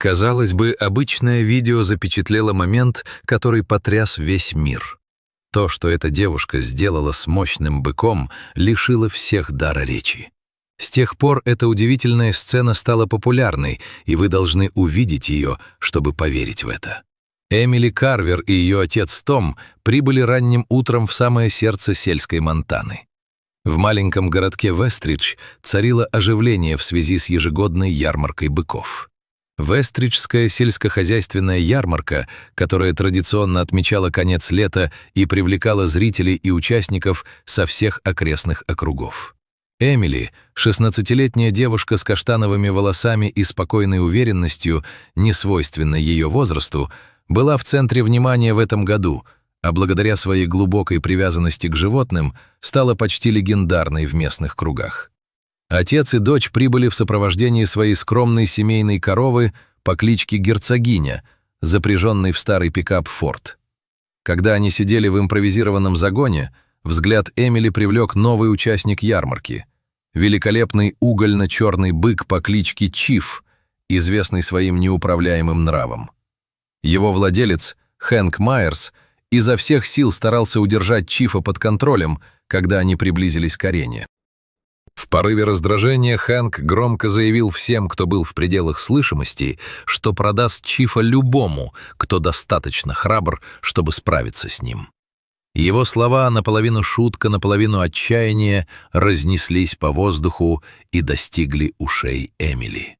Казалось бы, обычное видео запечатлело момент, который потряс весь мир. То, что эта девушка сделала с мощным быком, лишило всех дара речи. С тех пор эта удивительная сцена стала популярной, и вы должны увидеть ее, чтобы поверить в это. Эмили Карвер и ее отец Том прибыли ранним утром в самое сердце сельской Монтаны. В маленьком городке Вестридж царило оживление в связи с ежегодной ярмаркой быков. Вестриджская сельскохозяйственная ярмарка, которая традиционно отмечала конец лета и привлекала зрителей и участников со всех окрестных округов. Эмили, 16-летняя девушка с каштановыми волосами и спокойной уверенностью, несвойственной ее возрасту, была в центре внимания в этом году, а благодаря своей глубокой привязанности к животным стала почти легендарной в местных кругах. Отец и дочь прибыли в сопровождении своей скромной семейной коровы по кличке Герцогиня, запряженной в старый пикап «Форд». Когда они сидели в импровизированном загоне, взгляд Эмили привлек новый участник ярмарки – великолепный угольно-черный бык по кличке Чиф, известный своим неуправляемым нравом. Его владелец, Хэнк Майерс, изо всех сил старался удержать Чифа под контролем, когда они приблизились к арене. В порыве раздражения Хэнк громко заявил всем, кто был в пределах слышимости, что продаст Чифа любому, кто достаточно храбр, чтобы справиться с ним. Его слова, наполовину шутка, наполовину отчаяние, разнеслись по воздуху и достигли ушей Эмили.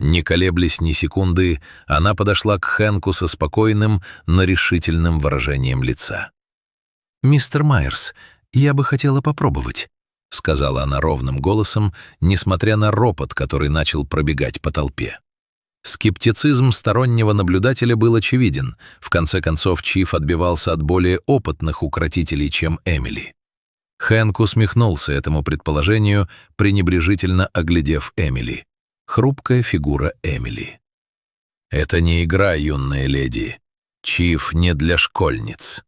Не колеблясь ни секунды, она подошла к Хэнку со спокойным, но решительным выражением лица. «Мистер Майерс, я бы хотела попробовать», — сказала она ровным голосом, несмотря на ропот, который начал пробегать по толпе. Скептицизм стороннего наблюдателя был очевиден. В конце концов, Чиф отбивался от более опытных укротителей, чем Эмили. Хэнк усмехнулся этому предположению, пренебрежительно оглядев Эмили. Хрупкая фигура Эмили. «Это не игра, юная леди. Чиф не для школьниц».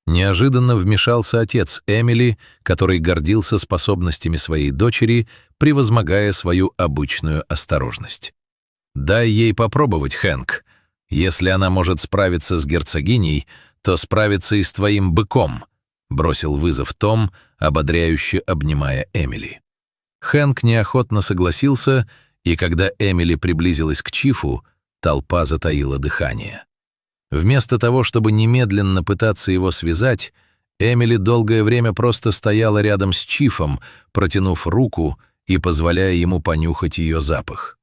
Неожиданно вмешался отец Эмили, который гордился способностями своей дочери, превозмогая свою обычную осторожность. «Дай ей попробовать, Хэнк. Если она может справиться с герцогиней, то справится и с твоим быком», — бросил вызов Том, ободряюще обнимая Эмили. Хэнк неохотно согласился, и когда Эмили приблизилась к Чифу, толпа затаила дыхание. Вместо того, чтобы немедленно пытаться его связать, Эмили долгое время просто стояла рядом с Чифом, протянув руку и позволяя ему понюхать ее запах.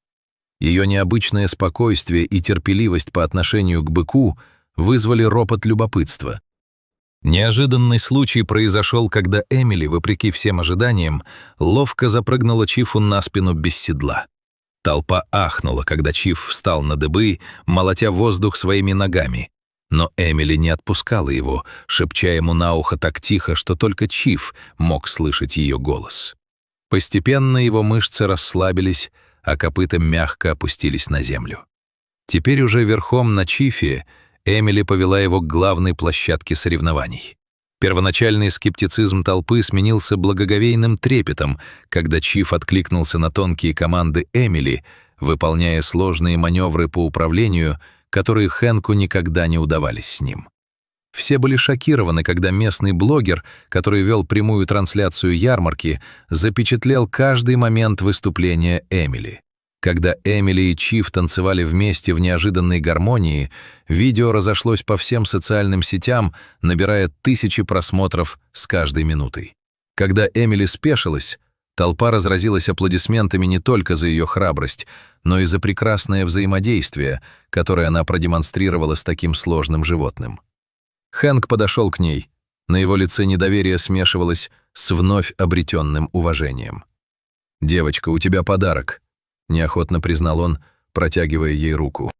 Ее необычное спокойствие и терпеливость по отношению к быку вызвали ропот любопытства. Неожиданный случай произошел, когда Эмили, вопреки всем ожиданиям, ловко запрыгнула Чифу на спину без седла. Толпа ахнула, когда Чиф встал на дыбы, молотя воздух своими ногами. Но Эмили не отпускала его, шепча ему на ухо так тихо, что только Чиф мог слышать ее голос. Постепенно его мышцы расслабились, а копыта мягко опустились на землю. Теперь уже верхом на Чифе Эмили повела его к главной площадке соревнований. Первоначальный скептицизм толпы сменился благоговейным трепетом, когда Чиф откликнулся на тонкие команды Эмили, выполняя сложные маневры по управлению, которые Хэнку никогда не удавались с ним. Все были шокированы, когда местный блогер, который вел прямую трансляцию ярмарки, запечатлел каждый момент выступления Эмили. Когда Эмили и Чиф танцевали вместе в неожиданной гармонии, видео разошлось по всем социальным сетям, набирая тысячи просмотров с каждой минутой. Когда Эмили спешилась, толпа разразилась аплодисментами не только за ее храбрость, но и за прекрасное взаимодействие, которое она продемонстрировала с таким сложным животным. Хэнк подошел к ней. На его лице недоверие смешивалось с вновь обретенным уважением. «Девочка, у тебя подарок», — неохотно признал он, протягивая ей руку.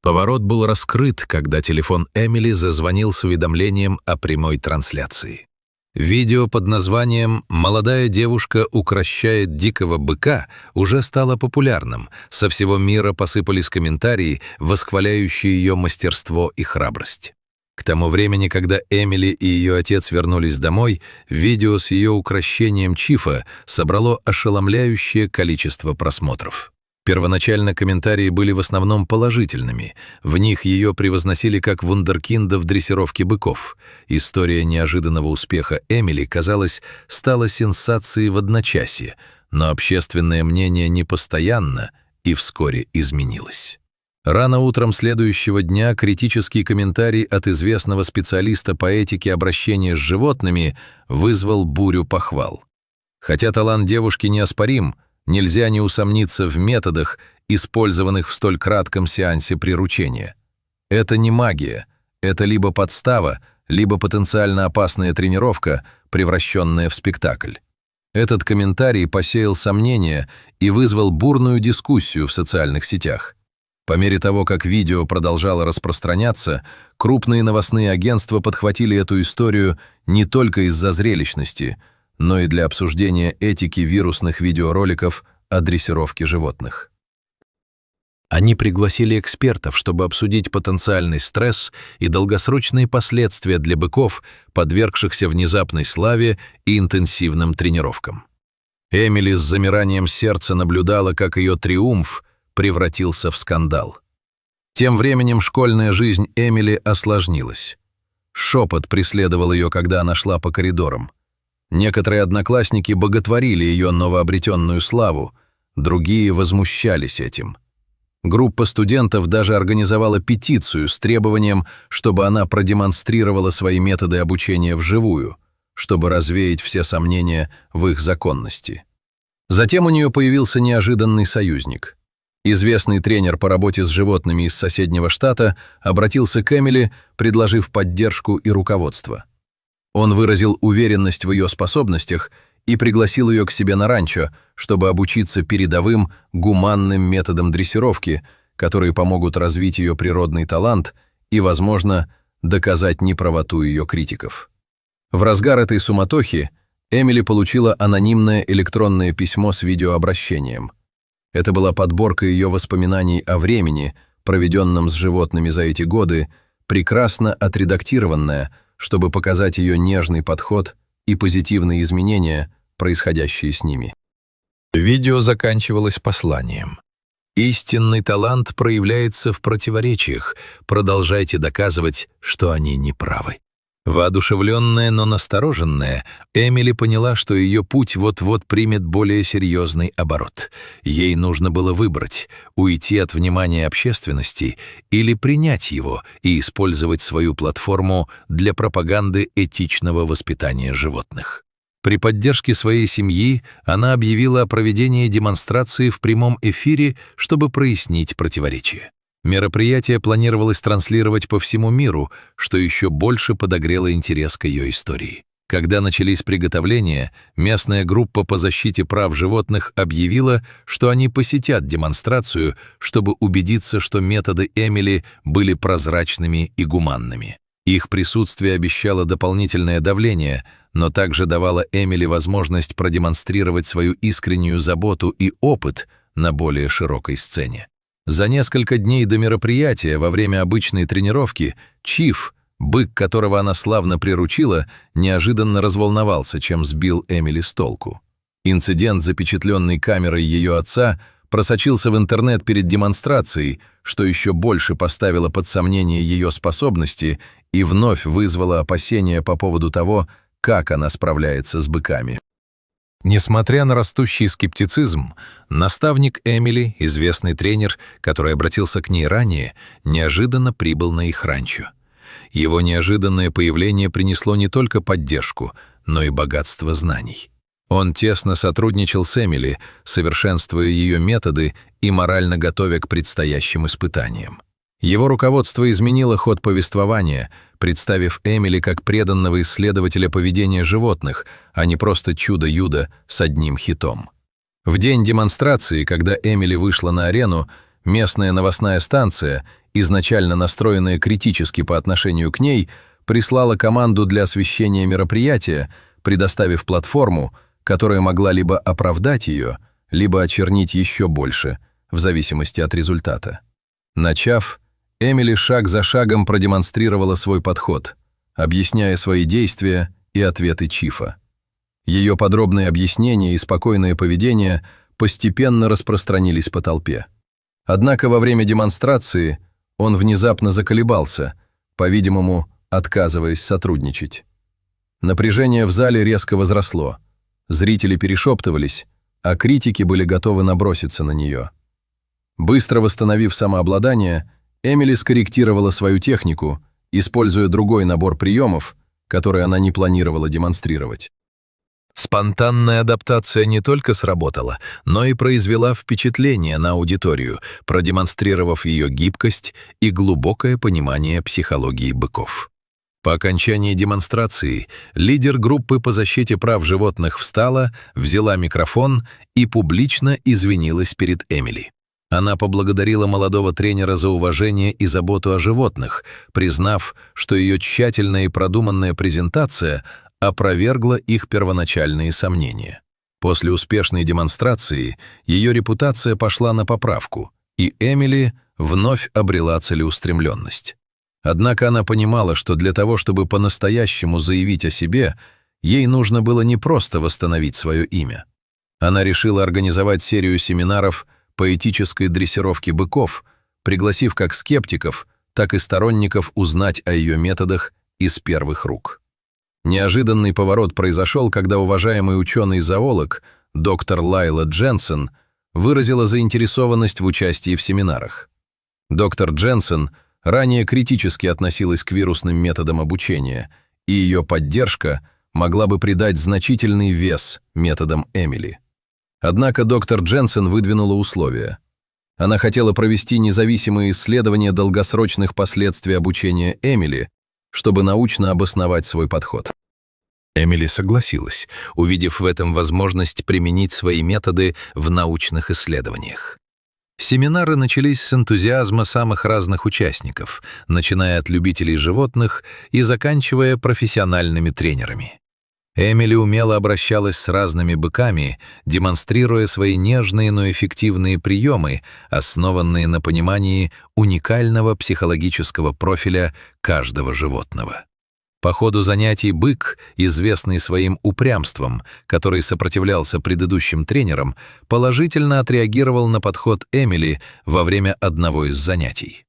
Поворот был раскрыт, когда телефон Эмили зазвонил с уведомлением о прямой трансляции. Видео под названием «Молодая девушка укрощает дикого быка» уже стало популярным. Со всего мира посыпались комментарии, восхваляющие ее мастерство и храбрость. К тому времени, когда Эмили и ее отец вернулись домой, видео с ее укрощением Чифа собрало ошеломляющее количество просмотров. Первоначально комментарии были в основном положительными. В них ее превозносили как вундеркинда в дрессировке быков. История неожиданного успеха Эмили, казалось, стала сенсацией в одночасье, но общественное мнение непостоянно и вскоре изменилось. Рано утром следующего дня критический комментарий от известного специалиста по этике обращения с животными вызвал бурю похвал. Хотя талант девушки неоспорим, нельзя не усомниться в методах, использованных в столь кратком сеансе приручения. Это не магия, это либо подстава, либо потенциально опасная тренировка, превращенная в спектакль. Этот комментарий посеял сомнения и вызвал бурную дискуссию в социальных сетях. По мере того, как видео продолжало распространяться, крупные новостные агентства подхватили эту историю не только из-за зрелищности, но и для обсуждения этики вирусных видеороликов о дрессировке животных. Они пригласили экспертов, чтобы обсудить потенциальный стресс и долгосрочные последствия для быков, подвергшихся внезапной славе и интенсивным тренировкам. Эмили с замиранием сердца наблюдала, как ее триумф превратился в скандал. Тем временем школьная жизнь Эмили осложнилась. Шепот преследовал ее, когда она шла по коридорам. Некоторые одноклассники боготворили ее новообретенную славу, другие возмущались этим. Группа студентов даже организовала петицию с требованием, чтобы она продемонстрировала свои методы обучения вживую, чтобы развеять все сомнения в их законности. Затем у нее появился неожиданный союзник. Известный тренер по работе с животными из соседнего штата обратился к Эмили, предложив поддержку и руководство. Он выразил уверенность в ее способностях и пригласил ее к себе на ранчо, чтобы обучиться передовым, гуманным методам дрессировки, которые помогут развить ее природный талант и, возможно, доказать неправоту ее критиков. В разгар этой суматохи Эмили получила анонимное электронное письмо с видеообращением. Это была подборка ее воспоминаний о времени, проведенном с животными за эти годы, прекрасно отредактированная, чтобы показать ее нежный подход и позитивные изменения, происходящие с ними. Видео заканчивалось посланием. «Истинный талант проявляется в противоречиях. Продолжайте доказывать, что они неправы». Воодушевленная, но настороженная, Эмили поняла, что ее путь вот-вот примет более серьезный оборот. Ей нужно было выбрать – уйти от внимания общественности или принять его и использовать свою платформу для пропаганды этичного воспитания животных. При поддержке своей семьи она объявила о проведении демонстрации в прямом эфире, чтобы прояснить противоречия. Мероприятие планировалось транслировать по всему миру, что еще больше подогрело интерес к ее истории. Когда начались приготовления, местная группа по защите прав животных объявила, что они посетят демонстрацию, чтобы убедиться, что методы Эмили были прозрачными и гуманными. Их присутствие обещало дополнительное давление, но также давало Эмили возможность продемонстрировать свою искреннюю заботу и опыт на более широкой сцене. За несколько дней до мероприятия, во время обычной тренировки, Чиф, бык, которого она славно приручила, неожиданно разволновался, чем сбил Эмили с толку. Инцидент, запечатленный камерой ее отца, просочился в интернет перед демонстрацией, что еще больше поставило под сомнение ее способности и вновь вызвало опасения по поводу того, как она справляется с быками. Несмотря на растущий скептицизм, наставник Эмили, известный тренер, который обратился к ней ранее, неожиданно прибыл на их ранчо. Его неожиданное появление принесло не только поддержку, но и богатство знаний. Он тесно сотрудничал с Эмили, совершенствуя ее методы и морально готовя к предстоящим испытаниям. Его руководство изменило ход повествования, представив Эмили как преданного исследователя поведения животных, а не просто чудо-юдо с одним хитом. В день демонстрации, когда Эмили вышла на арену, местная новостная станция, изначально настроенная критически по отношению к ней, прислала команду для освещения мероприятия, предоставив платформу, которая могла либо оправдать ее, либо очернить еще больше, в зависимости от результата. Начав, Эмили шаг за шагом продемонстрировала свой подход, объясняя свои действия и ответы Чифа. Ее подробные объяснения и спокойное поведение постепенно распространились по толпе. Однако во время демонстрации он внезапно заколебался, по-видимому, отказываясь сотрудничать. Напряжение в зале резко возросло. Зрители перешептывались, а критики были готовы наброситься на нее. Быстро восстановив самообладание, Эмили скорректировала свою технику, используя другой набор приемов, который она не планировала демонстрировать. Спонтанная адаптация не только сработала, но и произвела впечатление на аудиторию, продемонстрировав ее гибкость и глубокое понимание психологии быков. По окончании демонстрации лидер группы по защите прав животных встала, взяла микрофон и публично извинилась перед Эмили. Она поблагодарила молодого тренера за уважение и заботу о животных, признав, что ее тщательная и продуманная презентация опровергла их первоначальные сомнения. После успешной демонстрации ее репутация пошла на поправку, и Эмили вновь обрела целеустремленность. Однако она понимала, что для того, чтобы по-настоящему заявить о себе, ей нужно было не просто восстановить свое имя. Она решила организовать серию семинаров по этической дрессировке быков, пригласив как скептиков, так и сторонников узнать о ее методах из первых рук. Неожиданный поворот произошел, когда уважаемый ученый-зоолог доктор Лайла Дженсен выразила заинтересованность в участии в семинарах. Доктор Дженсен ранее критически относилась к вирусным методам обучения, и ее поддержка могла бы придать значительный вес методам Эмили. Однако доктор Дженсен выдвинула условия. Она хотела провести независимые исследования долгосрочных последствий обучения Эмили, чтобы научно обосновать свой подход. Эмили согласилась, увидев в этом возможность применить свои методы в научных исследованиях. Семинары начались с энтузиазма самых разных участников, начиная от любителей животных и заканчивая профессиональными тренерами. Эмили умело обращалась с разными быками, демонстрируя свои нежные, но эффективные приемы, основанные на понимании уникального психологического профиля каждого животного. По ходу занятий бык, известный своим упрямством, который сопротивлялся предыдущим тренерам, положительно отреагировал на подход Эмили во время одного из занятий.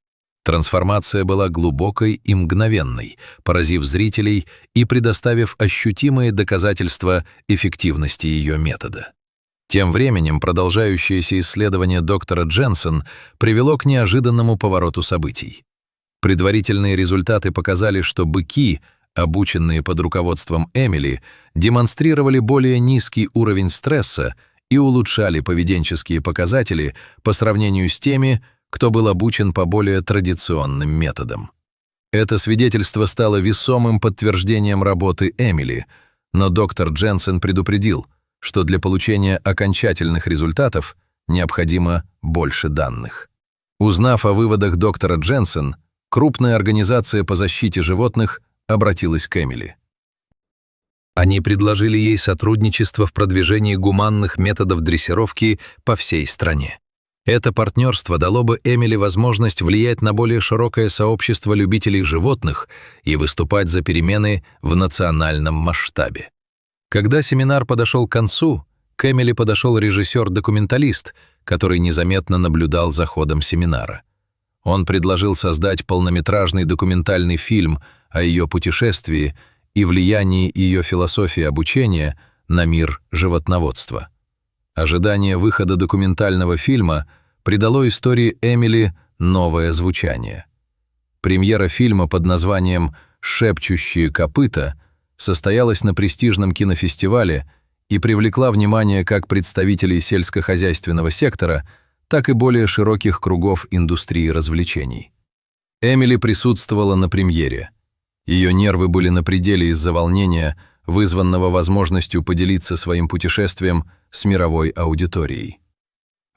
Трансформация была глубокой и мгновенной, поразив зрителей и предоставив ощутимые доказательства эффективности ее метода. Тем временем продолжающееся исследование доктора Дженсен привело к неожиданному повороту событий. Предварительные результаты показали, что быки, обученные под руководством Эмили, демонстрировали более низкий уровень стресса и улучшали поведенческие показатели по сравнению с теми, кто был обучен по более традиционным методам. Это свидетельство стало весомым подтверждением работы Эмили, но доктор Дженсен предупредил, что для получения окончательных результатов необходимо больше данных. Узнав о выводах доктора Дженсен, крупная организация по защите животных обратилась к Эмили. Они предложили ей сотрудничество в продвижении гуманных методов дрессировки по всей стране. Это партнерство дало бы Эмили возможность влиять на более широкое сообщество любителей животных и выступать за перемены в национальном масштабе. Когда семинар подошел к концу, к Эмили подошел режиссер-документалист, который незаметно наблюдал за ходом семинара. Он предложил создать полнометражный документальный фильм о ее путешествии и влиянии ее философии обучения на мир животноводства. Ожидание выхода документального фильма придало истории Эмили новое звучание. Премьера фильма под названием «Шепчущие копыта» состоялась на престижном кинофестивале и привлекла внимание как представителей сельскохозяйственного сектора, так и более широких кругов индустрии развлечений. Эмили присутствовала на премьере. Ее нервы были на пределе из-за волнения, вызванного возможностью поделиться своим путешествием с мировой аудиторией.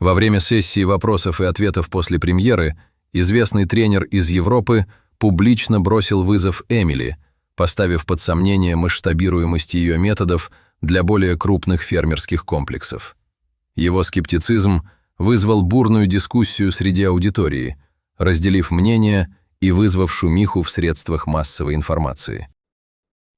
Во время сессии вопросов и ответов после премьеры известный тренер из Европы публично бросил вызов Эмили, поставив под сомнение масштабируемость ее методов для более крупных фермерских комплексов. Его скептицизм вызвал бурную дискуссию среди аудитории, разделив мнения и вызвав шумиху в средствах массовой информации.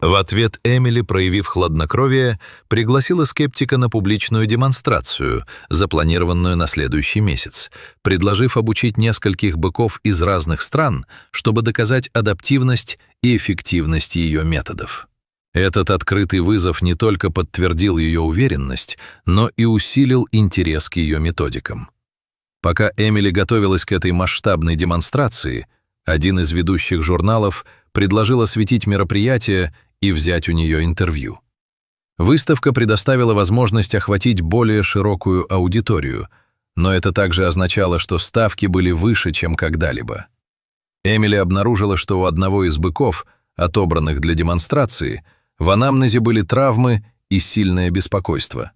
В ответ Эмили, проявив хладнокровие, пригласила скептика на публичную демонстрацию, запланированную на следующий месяц, предложив обучить нескольких быков из разных стран, чтобы доказать адаптивность и эффективность ее методов. Этот открытый вызов не только подтвердил ее уверенность, но и усилил интерес к ее методикам. Пока Эмили готовилась к этой масштабной демонстрации, один из ведущих журналов предложил осветить мероприятие и взять у нее интервью. Выставка предоставила возможность охватить более широкую аудиторию, но это также означало, что ставки были выше, чем когда-либо. Эмили обнаружила, что у одного из быков, отобранных для демонстрации, в анамнезе были травмы и сильное беспокойство.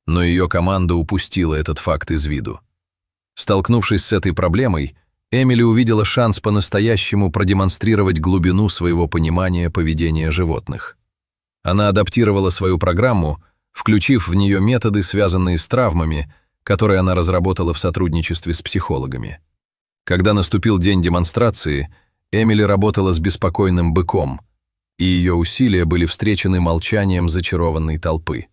Но ее команда упустила этот факт из виду. Столкнувшись с этой проблемой, Эмили увидела шанс по-настоящему продемонстрировать глубину своего понимания поведения животных. Она адаптировала свою программу, включив в нее методы, связанные с травмами, которые она разработала в сотрудничестве с психологами. Когда наступил день демонстрации, Эмили работала с беспокойным быком, и ее усилия были встречены молчанием зачарованной толпы.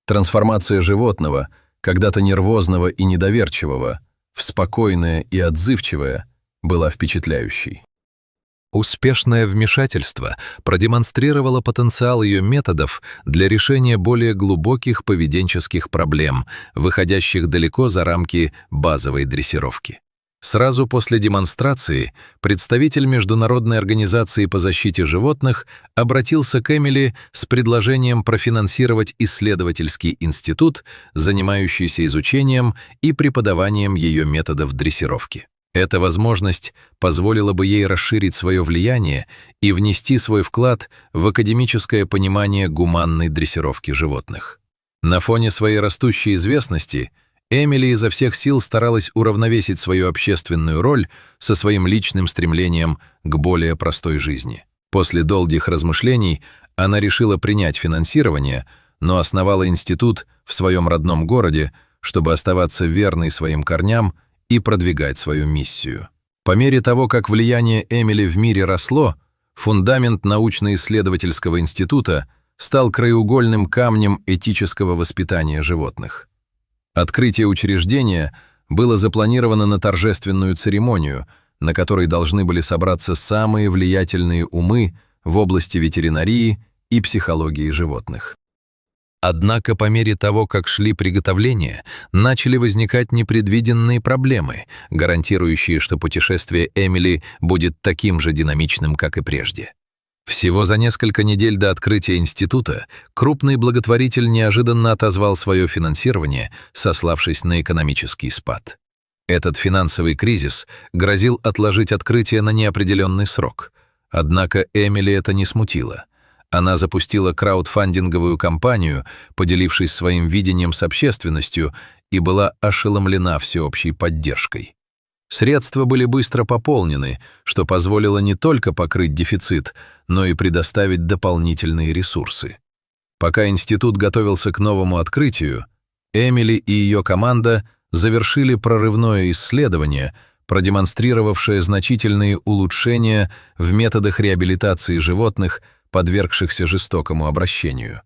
Трансформация животного, когда-то нервозного и недоверчивого, в спокойное и отзывчивое, была впечатляющей. Успешное вмешательство продемонстрировало потенциал ее методов для решения более глубоких поведенческих проблем, выходящих далеко за рамки базовой дрессировки. Сразу после демонстрации представитель Международной организации по защите животных обратился к Эмили с предложением профинансировать исследовательский институт, занимающийся изучением и преподаванием ее методов дрессировки. Эта возможность позволила бы ей расширить свое влияние и внести свой вклад в академическое понимание гуманной дрессировки животных. На фоне своей растущей известности Эмили изо всех сил старалась уравновесить свою общественную роль со своим личным стремлением к более простой жизни. После долгих размышлений она решила принять финансирование, но основала институт в своем родном городе, чтобы оставаться верной своим корням и продвигать свою миссию. По мере того, как влияние Эмили в мире росло, фундамент научно-исследовательского института стал краеугольным камнем этического воспитания животных. Открытие учреждения было запланировано на торжественную церемонию, на которой должны были собраться самые влиятельные умы в области ветеринарии и психологии животных. Однако по мере того, как шли приготовления, начали возникать непредвиденные проблемы, гарантирующие, что путешествие Эмили будет таким же динамичным, как и прежде. Всего за несколько недель до открытия института крупный благотворитель неожиданно отозвал свое финансирование, сославшись на экономический спад. Этот финансовый кризис грозил отложить открытие на неопределенный срок. Однако Эмили это не смутило. Она запустила краудфандинговую кампанию, поделившись своим видением с общественностью, и была ошеломлена всеобщей поддержкой. Средства были быстро пополнены, что позволило не только покрыть дефицит, но и предоставить дополнительные ресурсы. Пока институт готовился к новому открытию, Эмили и ее команда завершили прорывное исследование, продемонстрировавшее значительные улучшения в методах реабилитации животных, подвергшихся жестокому обращению.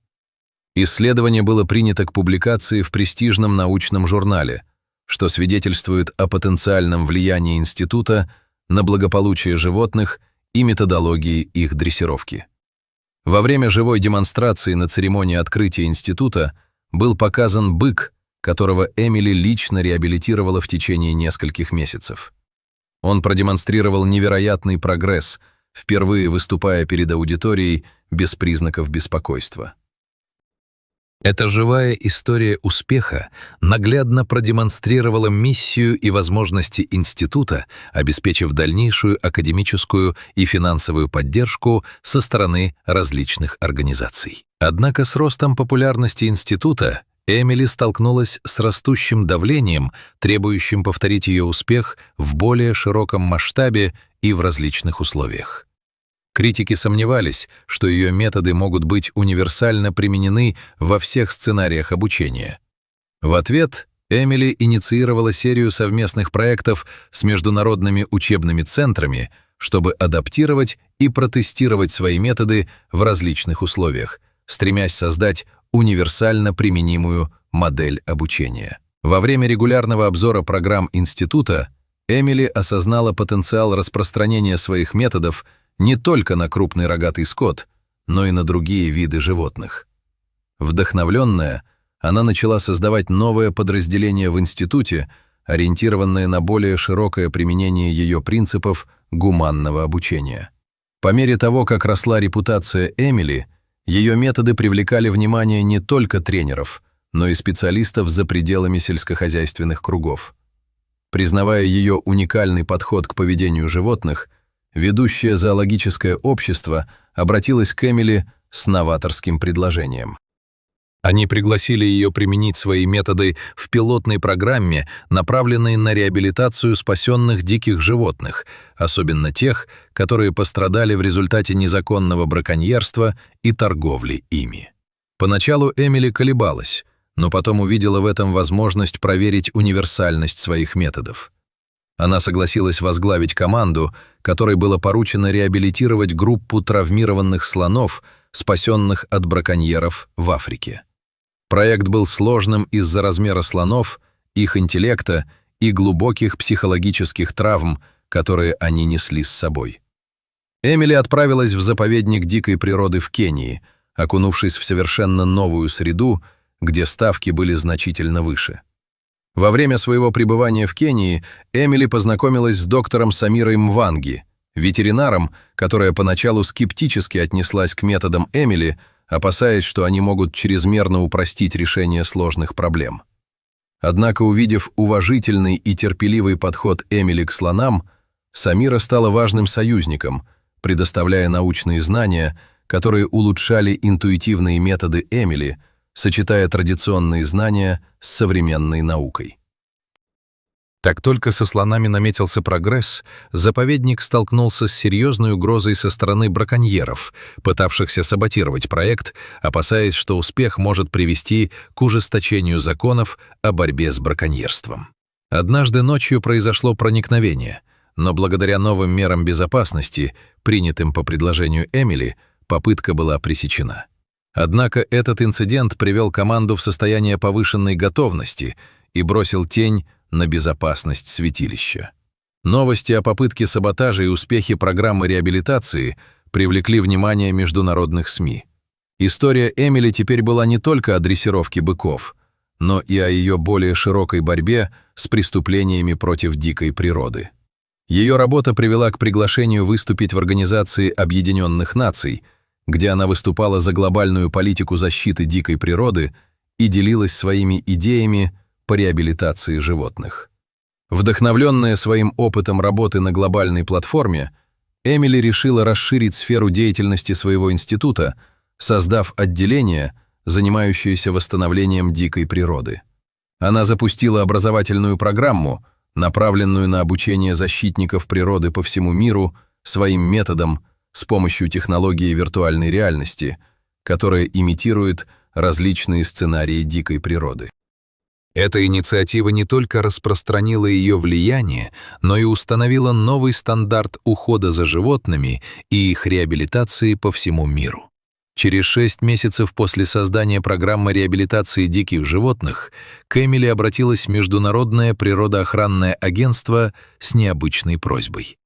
Исследование было принято к публикации в престижном научном журнале, что свидетельствует о потенциальном влиянии института на благополучие животных и методологии их дрессировки. Во время живой демонстрации на церемонии открытия института был показан бык, которого Эмили лично реабилитировала в течение нескольких месяцев. Он продемонстрировал невероятный прогресс, впервые выступая перед аудиторией без признаков беспокойства. Эта живая история успеха наглядно продемонстрировала миссию и возможности института, обеспечив дальнейшую академическую и финансовую поддержку со стороны различных организаций. Однако с ростом популярности института Эмили столкнулась с растущим давлением, требующим повторить ее успех в более широком масштабе и в различных условиях. Критики сомневались, что ее методы могут быть универсально применены во всех сценариях обучения. В ответ Эмили инициировала серию совместных проектов с международными учебными центрами, чтобы адаптировать и и протестировать свои методы в различных условиях, стремясь создать универсально применимую модель обучения. Во время регулярного обзора программ института Эмили осознала потенциал распространения своих методов не только на крупный рогатый скот, но и на другие виды животных. Вдохновленная, она начала создавать новое подразделение в институте, ориентированное на более широкое применение ее принципов гуманного обучения. По мере того, как росла репутация Эмили, ее методы привлекали внимание не только тренеров, но и специалистов за пределами сельскохозяйственных кругов. Признавая ее уникальный подход к поведению животных, ведущее зоологическое общество обратилось к Эмили с новаторским предложением. Они пригласили ее применить свои методы в пилотной программе, направленной на реабилитацию спасенных диких животных, особенно тех, которые пострадали в результате незаконного браконьерства и торговли ими. Поначалу Эмили колебалась, но потом увидела в этом возможность проверить универсальность своих методов. Она согласилась возглавить команду, которой было поручено реабилитировать группу травмированных слонов, спасенных от браконьеров в Африке. Проект был сложным из-за размера слонов, их интеллекта и глубоких психологических травм, которые они несли с собой. Эмили отправилась в заповедник дикой природы в Кении, окунувшись в совершенно новую среду, где ставки были значительно выше. Во время своего пребывания в Кении Эмили познакомилась с доктором Самирой Мванги, ветеринаром, которая поначалу скептически отнеслась к методам Эмили, опасаясь, что они могут чрезмерно упростить решение сложных проблем. Однако, увидев уважительный и терпеливый подход Эмили к слонам, Самира стала важным союзником, предоставляя научные знания, которые улучшали интуитивные методы Эмили, сочетая традиционные знания с современной наукой. Как только со слонами наметился прогресс, заповедник столкнулся с серьезной угрозой со стороны браконьеров, пытавшихся саботировать проект, опасаясь, что успех может привести к ужесточению законов о борьбе с браконьерством. Однажды ночью произошло проникновение, но благодаря новым мерам безопасности, принятым по предложению Эмили, попытка была пресечена. Однако этот инцидент привел команду в состояние повышенной готовности и бросил тень на безопасность святилища. Новости о попытке саботажа и успехе программы реабилитации привлекли внимание международных СМИ. История Эмили теперь была не только о дрессировке быков, но и о ее более широкой борьбе с преступлениями против дикой природы. Ее работа привела к приглашению выступить в Организации Объединенных Наций, где она выступала за глобальную политику защиты дикой природы и делилась своими идеями по реабилитации животных. Вдохновленная своим опытом работы на глобальной платформе, Эмили решила расширить сферу деятельности своего института, создав отделение, занимающееся восстановлением дикой природы. Она запустила образовательную программу, направленную на обучение защитников природы по всему миру своим методом с помощью технологии виртуальной реальности, которая имитирует различные сценарии дикой природы. Эта инициатива не только распространила ее влияние, но и установила новый стандарт ухода за животными и их реабилитации по всему миру. Через 6 месяцев после создания программы реабилитации диких животных к Эмили обратилось Международное природоохранное агентство с необычной просьбой.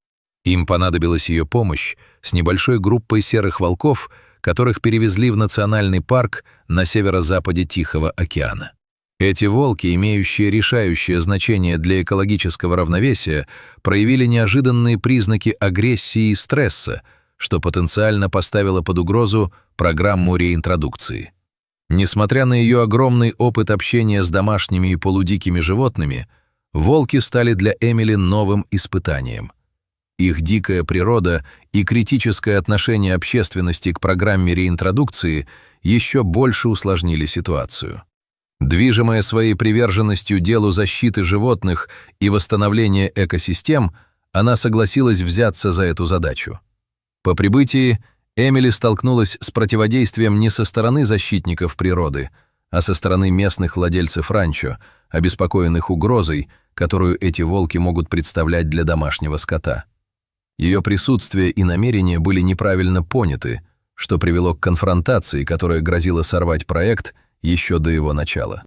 Им понадобилась ее помощь с небольшой группой серых волков, которых перевезли в национальный парк на северо-западе Тихого океана. Эти волки, имеющие решающее значение для экологического равновесия, проявили неожиданные признаки агрессии и стресса, что потенциально поставило под угрозу программу реинтродукции. Несмотря на ее огромный опыт общения с домашними и полудикими животными, волки стали для Эмили новым испытанием. Их дикая природа и критическое отношение общественности к программе реинтродукции еще больше усложнили ситуацию. Движимая своей приверженностью делу защиты животных и восстановления экосистем, она согласилась взяться за эту задачу. По прибытии Эмили столкнулась с противодействием не со стороны защитников природы, а со стороны местных владельцев ранчо, обеспокоенных угрозой, которую эти волки могут представлять для домашнего скота. Ее присутствие и намерения были неправильно поняты, что привело к конфронтации, которая грозила сорвать проект еще до его начала.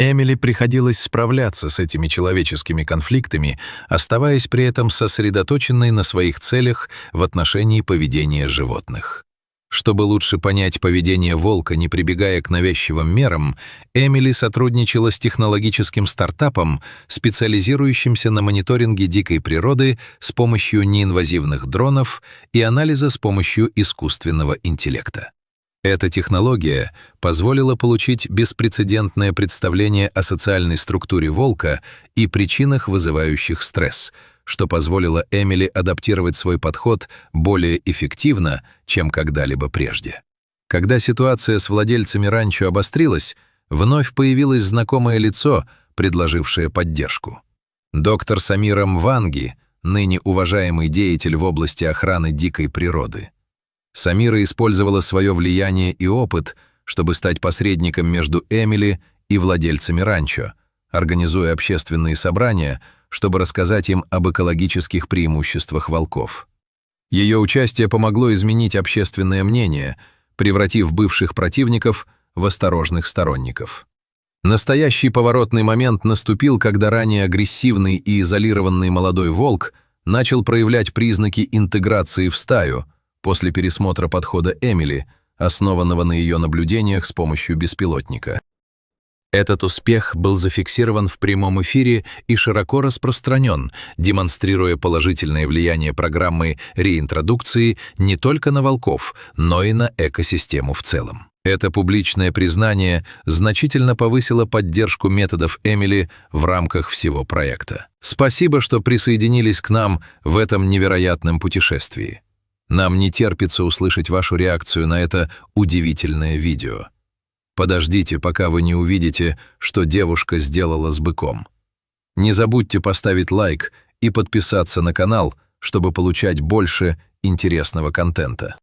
Эмили приходилось справляться с этими человеческими конфликтами, оставаясь при этом сосредоточенной на своих целях в отношении поведения животных. Чтобы лучше понять поведение волка, не прибегая к навязчивым мерам, Эмили сотрудничала с технологическим стартапом, специализирующимся на мониторинге дикой природы с помощью неинвазивных дронов и анализа с помощью искусственного интеллекта. Эта технология позволила получить беспрецедентное представление о социальной структуре волка и причинах, вызывающих стресс, что позволило Эмили адаптировать свой подход более эффективно, чем когда-либо прежде. Когда ситуация с владельцами ранчо обострилась, вновь появилось знакомое лицо, предложившее поддержку. Доктор Самира Мванги, ныне уважаемый деятель в области охраны дикой природы. Самира использовала свое влияние и опыт, чтобы стать посредником между Эмили и владельцами ранчо, организуя общественные собрания, чтобы рассказать им об экологических преимуществах волков. Ее участие помогло изменить общественное мнение, превратив бывших противников в осторожных сторонников. Настоящий поворотный момент наступил, когда ранее агрессивный и изолированный молодой волк начал проявлять признаки интеграции в стаю после пересмотра подхода Эмили, основанного на ее наблюдениях с помощью беспилотника. Этот успех был зафиксирован в прямом эфире и широко распространен, демонстрируя положительное влияние программы реинтродукции не только на волков, но и на экосистему в целом. Это публичное признание значительно повысило поддержку методов Эмили в рамках всего проекта. Спасибо, что присоединились к нам в этом невероятном путешествии. Нам не терпится услышать вашу реакцию на это удивительное видео. Подождите, пока вы не увидите, что девушка сделала с быком. Не забудьте поставить лайк и подписаться на канал, чтобы получать больше интересного контента.